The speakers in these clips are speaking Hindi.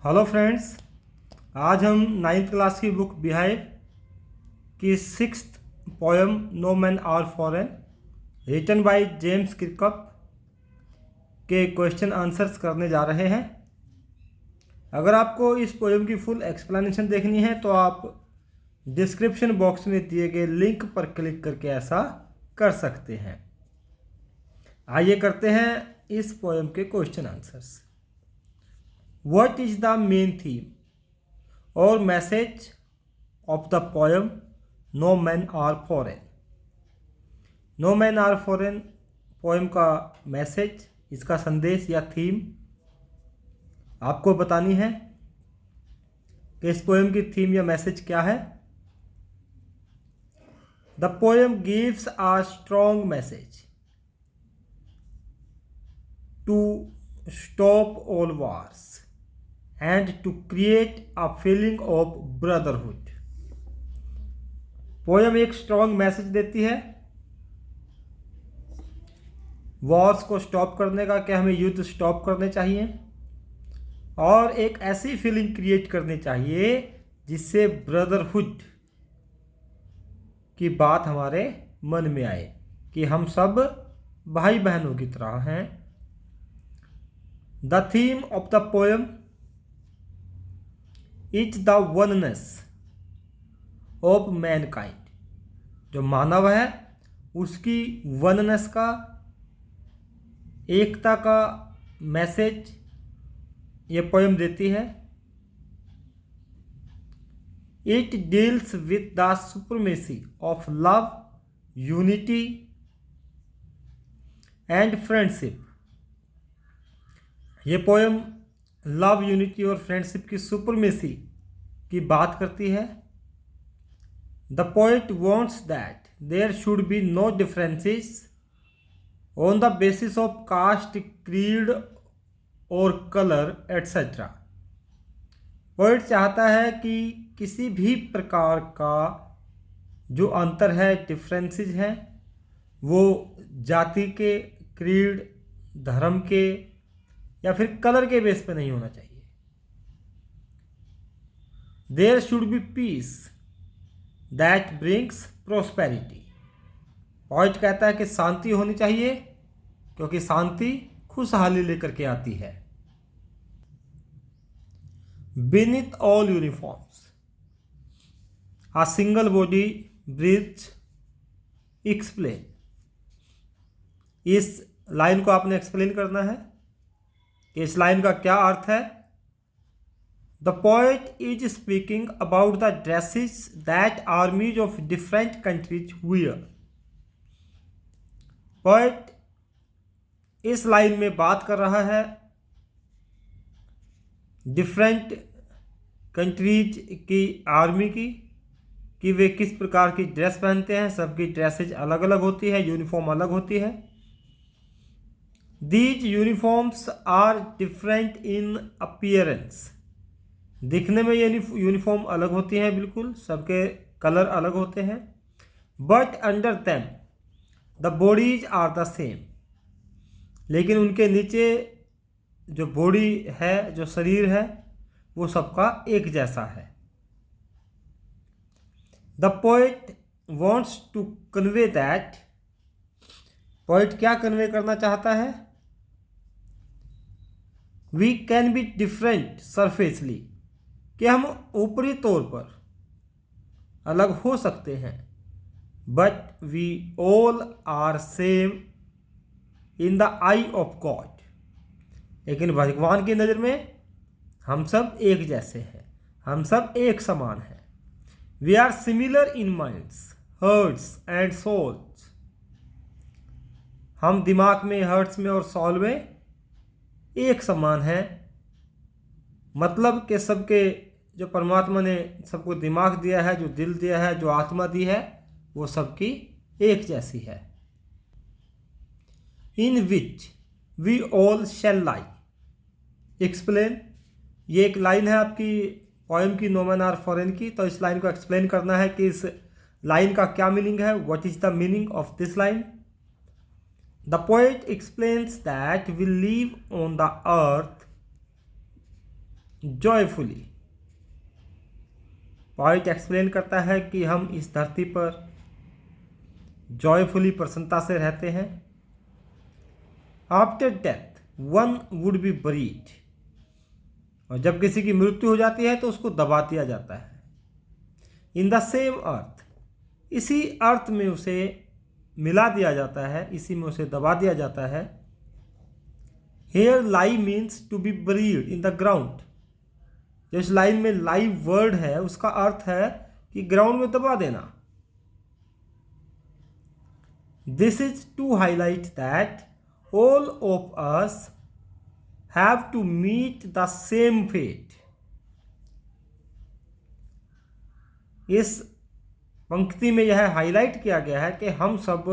हेलो फ्रेंड्स, आज हम नाइन्थ क्लास की बुक बिहाइव की sixth poem no men are foreign written by James Kirkup के क्वेश्चन आंसर्स करने जा रहे हैं। अगर आपको इस पोएम की फुल एक्सप्लेनेशन देखनी है तो आप डिस्क्रिप्शन बॉक्स में दिए गए लिंक पर क्लिक करके ऐसा कर सकते हैं। आइए करते हैं इस पोएम के question answers. What is the main theme or message of the poem No Men Are Foreign? No Men Are Foreign poem का मैसेज, इसका संदेश या थीम आपको बतानी है कि इस पोएम की थीम या मैसेज क्या है। The poem gives a strong message to stop all wars and to create a feeling of brotherhood। Poem एक स्ट्रॉन्ग मैसेज देती है वॉर्स को स्टॉप करने का, कि हमें युद्ध स्टॉप करने चाहिए और एक ऐसी फीलिंग क्रिएट करनी चाहिए जिससे ब्रदरहुड की बात हमारे मन में आए कि हम सब भाई बहनों की तरह हैं। The theme of the poem is the oneness of Mankind. जो मानव है उसकी वननेस का, एकता का मैसेज ये पोएम देती है। It deals with the supremacy of love, unity and friendship. ये पोएम लव, यूनिटी और फ्रेंडशिप की सुपरमेसी की बात करती है। The poet wants that there should be no differences on the basis of caste, creed और कलर एट्सेट्रा। पोएट चाहता है कि किसी भी प्रकार का जो अंतर है, डिफरेंसेस हैं, वो जाति के, क्रीड, धर्म के या फिर कलर के बेस पे नहीं होना चाहिए। There should be peace that brings prosperity. Point कहता है कि शांति होनी चाहिए क्योंकि शांति खुशहाली लेकर के आती है। बीनीथ ऑल यूनिफॉर्म्स आ सिंगल बॉडी ब्रीथ एक्सप्लेन। इस लाइन को आपने एक्सप्लेन करना है कि इस लाइन का क्या अर्थ है। The poet is speaking about the dresses that आर्मीज of different countries wear. Poet इस लाइन में बात कर रहा है डिफरेंट कंट्रीज की आर्मी की, कि वे किस प्रकार की ड्रेस पहनते हैं। सबकी ड्रेसेज अलग अलग होती है, यूनिफॉर्म अलग होती है। These uniforms are different in appearance। दिखने में ये यूनिफॉर्म अलग होती हैं, बिल्कुल सबके कलर अलग होते हैं। But under them the bodies are the same। लेकिन उनके नीचे जो बॉडी है, जो शरीर है, वो सबका एक जैसा है। The poet wants to convey that। Poet क्या कन्वे करना चाहता है। We can be different surfacely, कि हम ऊपरी तौर पर अलग हो सकते हैं, but we all are same in the eye of God. लेकिन भगवान की नज़र में हम सब एक जैसे हैं, हम सब एक समान हैं। We are similar in minds, hearts and souls. हम दिमाग में, हर्ट्स में और सॉल में एक समान है। मतलब कि सबके, जो परमात्मा ने सबको दिमाग दिया है, जो दिल दिया है, जो आत्मा दी है, वो सबकी एक जैसी है। In which we all shall lie explain. ये एक लाइन है आपकी पोएम की नो मैन आर फॉरेन की। तो इस लाइन को एक्सप्लेन करना है कि इस लाइन का क्या मीनिंग है। What is the meaning of this line. The poet explains that we live on the earth joyfully. Point explain करता है कि हम इस धरती पर जॉयफुली प्रसन्नता से रहते हैं। After death one would be buried, और जब किसी की मृत्यु हो जाती है तो उसको दबा दिया जाता है। इन द सेम अर्थ, इसी अर्थ में उसे मिला दिया जाता है, इसी में उसे दबा दिया जाता है। Here lie means to be buried in the ground. जो इस लाइन में लाई वर्ड है उसका अर्थ है कि ग्राउंड में दबा देना। This is to highlight that all of us have to meet the same fate. इस पंक्ति में यह हाईलाइट किया गया है कि हम सब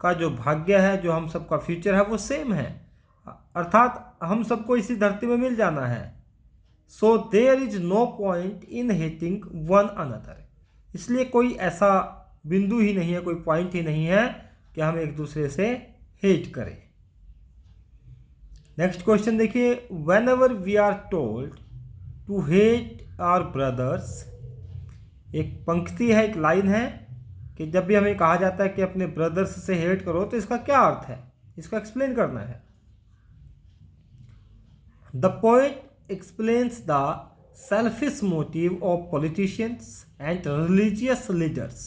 का जो भाग्य है, जो हम सब का फ्यूचर है, वो सेम है, अर्थात हम सबको इसी धरती में मिल जाना है। So there is no point in hating one another. इसलिए कोई ऐसा बिंदु ही नहीं है, कोई पॉइंट ही नहीं है कि हम एक दूसरे से हेट करें। नेक्स्ट क्वेश्चन देखिए, whenever we are told to hate our brothers. एक पंक्ति है, एक लाइन है कि जब भी हमें कहा जाता है कि अपने ब्रदर्स से हेट करो, तो इसका क्या अर्थ है, इसका एक्सप्लेन करना है। The poet explains the selfish motive of politicians and religious leaders।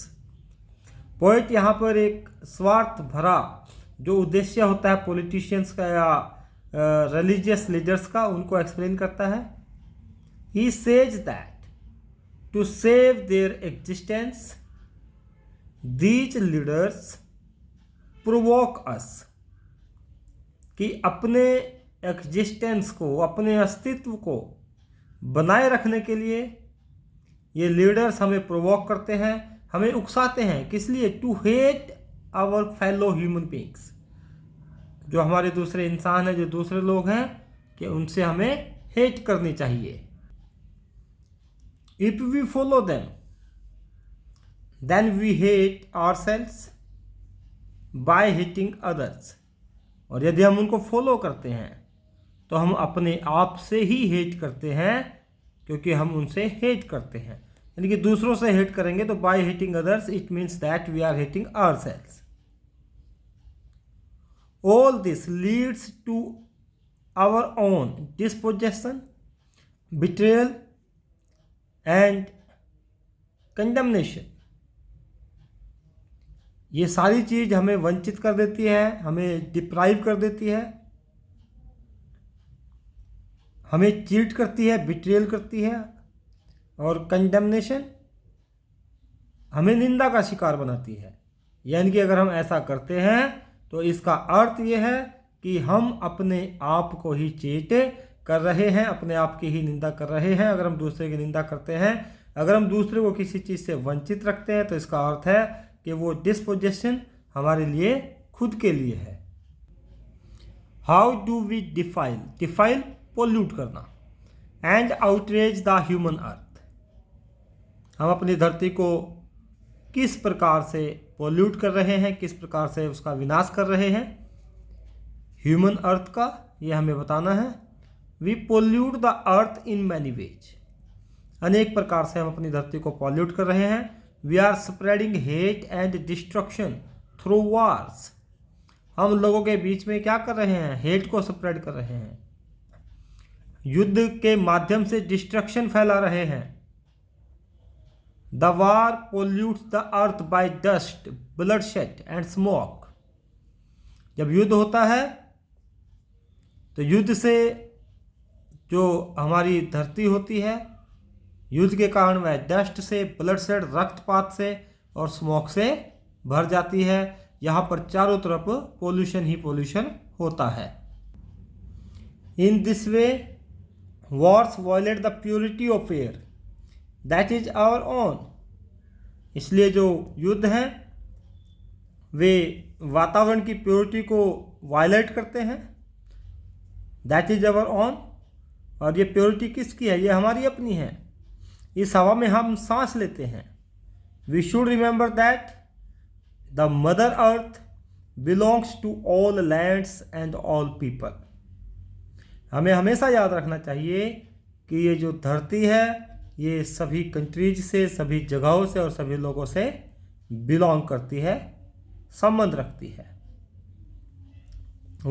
Poet यहाँ पर एक स्वार्थ भरा जो उद्देश्य होता है पॉलिटिशियंस का या रिलीजियस लीडर्स का, उनको एक्सप्लेन करता है। He says that to save their existence these leaders provoke us, कि अपने एग्जिस्टेंस को, अपने अस्तित्व को बनाए रखने के लिए ये लीडर्स हमें प्रोवोक करते हैं, हमें उकसाते हैं। किस लिए? To hate our fellow human beings, जो हमारे दूसरे इंसान हैं, जो दूसरे लोग हैं, कि उनसे हमें हेट करनी चाहिए। If we follow them then we hate ourselves by hating others. और यदि हम उनको फॉलो करते हैं तो हम अपने आप से ही हेट करते हैं, क्योंकि हम उनसे हेट करते हैं। यानी कि दूसरों से हेट करेंगे तो by hating others it means that we are hating ourselves. All this leads to our own disposition, betrayal and condemnation. ये सारी चीज हमें वंचित कर देती है, हमें डिप्राइव कर देती है, हमें चीट करती है, बिट्रेयल करती है, और कंडेमनेशन हमें निंदा का शिकार बनाती है। यानी कि अगर हम ऐसा करते हैं तो इसका अर्थ ये है कि हम अपने आप को ही चीट कर रहे हैं, अपने आप की ही निंदा कर रहे हैं। अगर हम दूसरे की निंदा करते हैं, अगर हम दूसरे को किसी चीज़ से वंचित रखते हैं, तो इसका अर्थ है कि वो डिस्पोजेशन हमारे लिए खुद के लिए है। How do we defile, defile pollute करना, and outrage the human earth. हम अपनी धरती को किस प्रकार से पोल्यूट कर रहे हैं, किस प्रकार से उसका विनाश कर रहे हैं, ह्यूमन अर्थ का, ये हमें बताना है। We pollute the earth in many ways. अनेक प्रकार से हम अपनी धरती को पॉल्यूट कर रहे हैं। We are spreading hate and destruction through wars. हम लोगों के बीच में क्या कर रहे हैं? हेट को स्प्रेड कर रहे हैं, युद्ध के माध्यम से डिस्ट्रक्शन फैला रहे हैं। The war pollutes the earth by dust, bloodshed and smoke. जब युद्ध होता है तो युद्ध से जो हमारी धरती होती है, युद्ध के कारण वह डस्ट से, ब्लडशेड रक्तपात से और स्मोक से भर जाती है। यहाँ पर चारों तरफ पोल्यूशन ही पोल्यूशन होता है। In this way wars violate the purity of air that is our own। इसलिए जो युद्ध हैं वे वातावरण की प्योरिटी को वायलेट करते हैं, दैट इज आवर ओन। और ये प्योरिटी किसकी है? ये हमारी अपनी है। इस हवा में हम सांस लेते हैं। We should remember that the mother earth belongs to all lands and all people. हमें हमेशा याद रखना चाहिए कि ये जो धरती है ये सभी कंट्रीज से, सभी जगहों से और सभी लोगों से बिलोंग करती है, संबंध रखती है।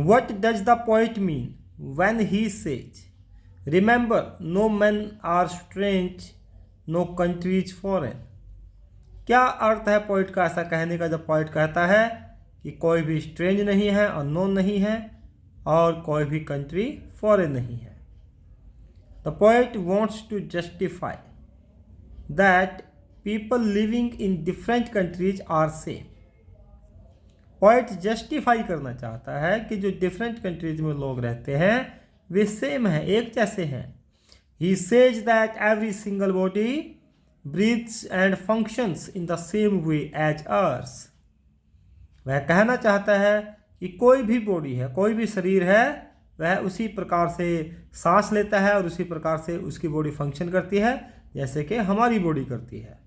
What does the poet mean when he says, remember, no men are strange, no country is foreign? क्या अर्थ है पोइट का ऐसा कहने का जब पोइट कहता है कि कोई भी स्ट्रेंज नहीं है, अननोन नहीं है और कोई भी कंट्री फॉरेन नहीं है? The poet wants to justify that people living in different countries are same. Poet justify करना चाहता है कि जो डिफरेंट कंट्रीज में लोग रहते हैं वे सेम हैं, एक जैसे हैं। He says that every single body breathes and functions in the same way as ours. वह कहना चाहता है कि कोई भी बॉडी है, कोई भी शरीर है, वह उसी प्रकार से सांस लेता है और उसी प्रकार से उसकी बॉडी फंक्शन करती है जैसे कि हमारी बॉडी करती है।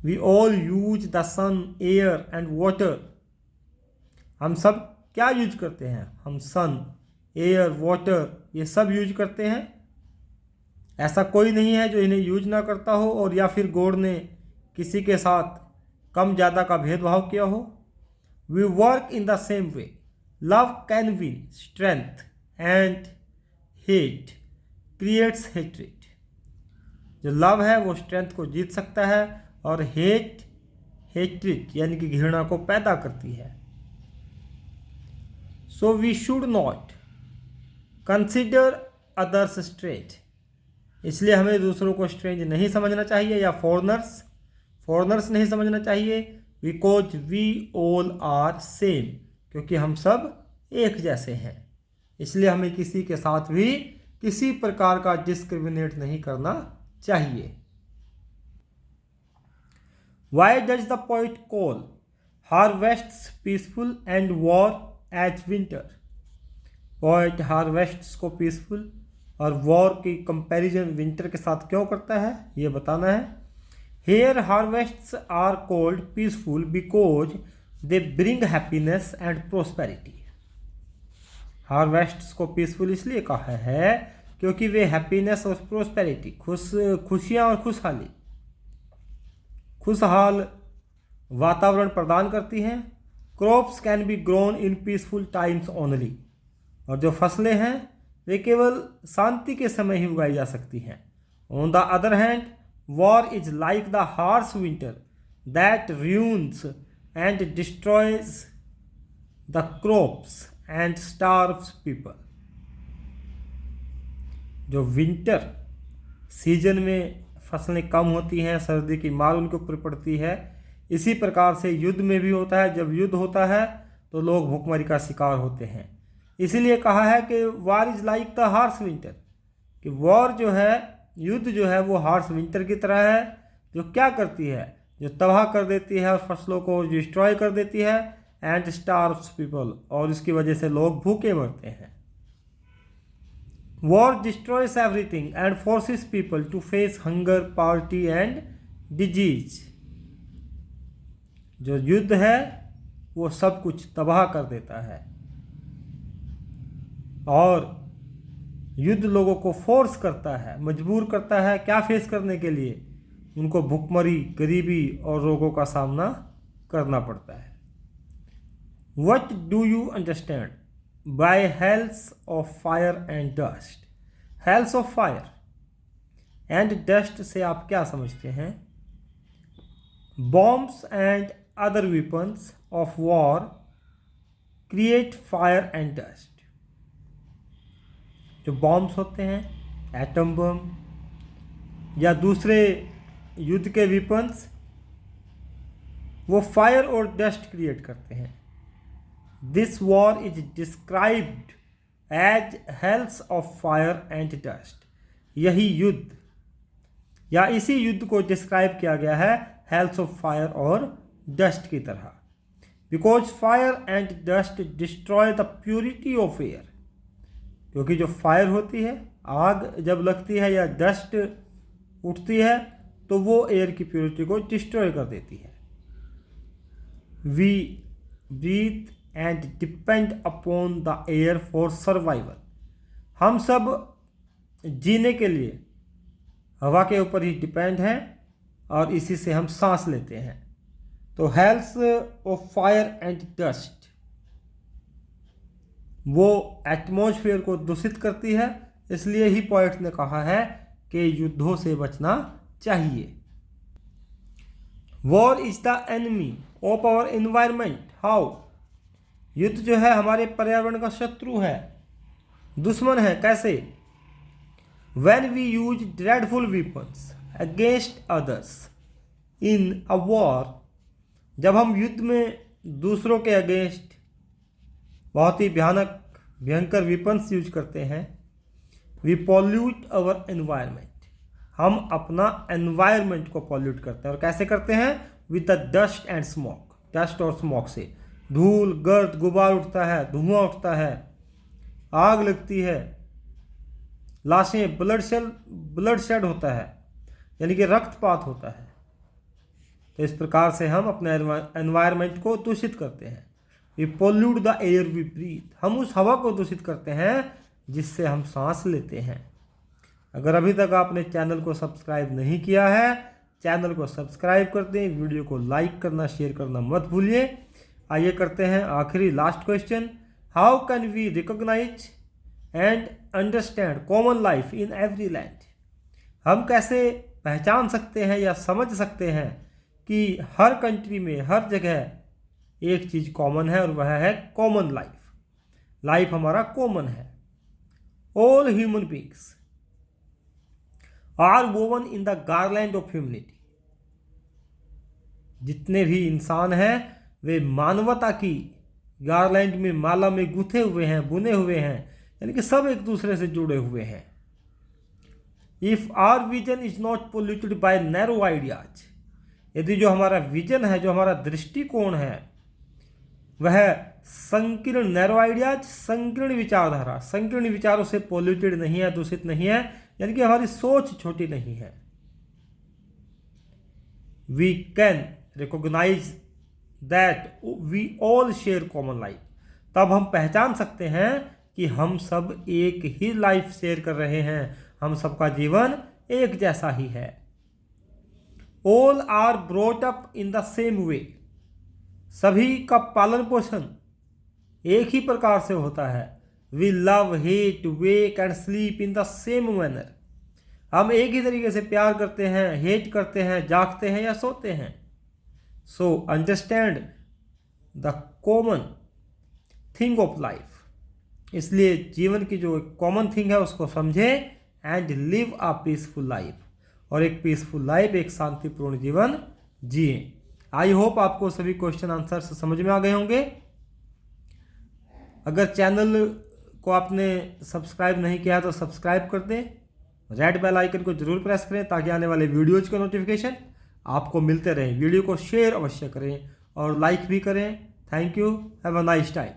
We all use the sun, air and water. हम सब क्या यूज करते हैं? हम सन, एयर, वाटर ये सब यूज करते हैं। ऐसा कोई नहीं है जो इन्हें यूज ना करता हो और या फिर गॉड ने किसी के साथ कम ज़्यादा का भेदभाव किया हो। We work in the same way. Love can win strength and hate creates hatred. जो लव है वो स्ट्रेंथ को जीत सकता है और हेट्रिड यानी कि घृणा को पैदा करती है। So we should not consider others strange, इसलिए हमें दूसरों को स्ट्रेंज नहीं समझना चाहिए या फॉरनर्स नहीं समझना चाहिए। Because we all are same, क्योंकि हम सब एक जैसे हैं, इसलिए हमें किसी के साथ भी किसी प्रकार का डिस्क्रिमिनेट नहीं करना चाहिए। Why does the poet call harvests peaceful and war as winter? Poet harvests को पीसफुल और वॉर की कंपैरिजन विंटर के साथ क्यों करता है ये बताना है। Here harvests are called peaceful because they bring happiness and prosperity. हार्वेस्ट्स को पीसफुल इसलिए कहा है क्योंकि वे हैप्पीनेस और प्रोस्पेरिटी, खुशियाँ और खुशहाल वातावरण प्रदान करती हैं। Crops can be grown in peaceful times only, और जो फसलें हैं वे केवल शांति के समय ही उगाई जा सकती हैं। On the other hand, war is like the harsh winter that ruins and destroys the crops and starves people. जो विंटर सीजन में फसलें कम होती हैं, सर्दी की मार उनके ऊपर पड़ती है, इसी प्रकार से युद्ध में भी होता है। जब युद्ध होता है तो लोग भूखमरी का शिकार होते हैं। इसीलिए कहा है कि war is like the harsh winter, कि वॉर जो है, युद्ध जो है वो हार्श विंटर की तरह है, जो क्या करती है, जो तबाह कर देती है और फसलों को डिस्ट्रॉय कर देती है, एंड स्टार्व्स पीपल, और इसकी वजह से लोग भूखे मरते हैं। War destroys everything and forces people to face hunger, poverty and disease. जो युद्ध है वो सब कुछ तबाह कर देता है और युद्ध लोगों को फोर्स करता है, मजबूर करता है क्या फेस करने के लिए? उनको भूखमरी, गरीबी और रोगों का सामना करना पड़ता है। What do you understand by hells of fire and dust? Hells of fire and dust से आप क्या समझते हैं? Bombs and other weapons of war create fire and dust. जो बॉम्ब्स होते हैं, एटम बम या दूसरे युद्ध के वेपन्स, वो फायर और डस्ट क्रिएट करते हैं। This war is described as hells of fire and dust. यही युद्ध या इसी युद्ध को डिस्क्राइब किया गया है हेल्स ऑफ फायर और डस्ट की तरह। Because fire and dust destroy the purity of air, क्योंकि जो फायर होती है, आग जब लगती है या डस्ट उठती है तो वो एयर की प्योरिटी को डिस्ट्रॉय कर देती है। We breathe and depend upon the air for survival. हम सब जीने के लिए हवा के ऊपर ही डिपेंड हैं और इसी से हम सांस लेते हैं। तो हेल्स ऑफ फायर एंड डस्ट वो एटमॉस्फेयर को दूषित करती है, इसलिए ही पोएट ने कहा है कि युद्धों से बचना चाहिए। War is the enemy of our environment. How? युद्ध जो है हमारे पर्यावरण का शत्रु है, दुश्मन है। कैसे? When we use dreadful weapons against others in a war, जब हम युद्ध में दूसरों के अगेंस्ट बहुत ही भयंकर वेपन्स यूज करते हैं, we pollute our environment, हम अपना एनवायरनमेंट को पॉल्यूट करते हैं। और कैसे करते हैं? With the dust and smoke. Dust और स्मोक से धूल, गर्द, गुबार उठता है, धुआं उठता है, आग लगती है, लाशें, ब्लड शेड होता है, यानी कि रक्तपात होता है। तो इस प्रकार से हम अपने एनवायरनमेंट को दूषित करते हैं। We pollute the air we breathe, हम उस हवा को दूषित करते हैं जिससे हम सांस लेते हैं। अगर अभी तक आपने चैनल को सब्सक्राइब नहीं किया है, चैनल को सब्सक्राइब कर दें, वीडियो को लाइक करना, शेयर करना मत भूलिए। आइए करते हैं आखिरी last question. How can we recognise and understand common life in every land? हम कैसे पहचान सकते हैं या समझ सकते हैं कि हर कंट्री में, हर जगह एक चीज़ कॉमन है और वह है कॉमन लाइफ। लाइफ हमारा कॉमन है। All human beings are woven in the garland of humanity. जितने भी इंसान हैं वे मानवता की गारलैंड में, माला में गुथे हुए हैं, बुने हुए हैं, यानी कि सब एक दूसरे से जुड़े हुए हैं। If our vision is not polluted by narrow ideas, यदि जो हमारा विजन है, जो हमारा दृष्टिकोण है, वह संकीर्ण, नैरो आइडियाज, संकीर्ण विचारधारा, संकीर्ण विचारों से पोल्यूटेड नहीं है, दूषित नहीं है, यानी कि हमारी सोच छोटी नहीं है, we can recognise that we all share common life. तब हम पहचान सकते हैं कि हम सब एक ही लाइफ शेयर कर रहे हैं, हम सबका जीवन एक जैसा ही है। All are brought up in the same way, सभी का पालन पोषण एक ही प्रकार से होता है। We love, hate, wake and sleep in the same manner, हम एक ही तरीके से प्यार करते हैं, हेट करते हैं, जागते हैं या सोते हैं। So understand the common thing of life, इसलिए जीवन की जो कॉमन थिंग है उसको समझें and live a peaceful life, और एक पीसफुल लाइफ, एक शांतिपूर्ण जीवन जिए। आई होप आपको सभी क्वेश्चन आंसर समझ में आ गए होंगे। अगर चैनल को आपने सब्सक्राइब नहीं किया तो सब्सक्राइब कर दें, रेड बेल आइकन को जरूर प्रेस करें ताकि आने वाले वीडियोज़ के नोटिफिकेशन आपको मिलते रहें। वीडियो को शेयर अवश्य करें और लाइक भी करें। Thank you, have a nice time.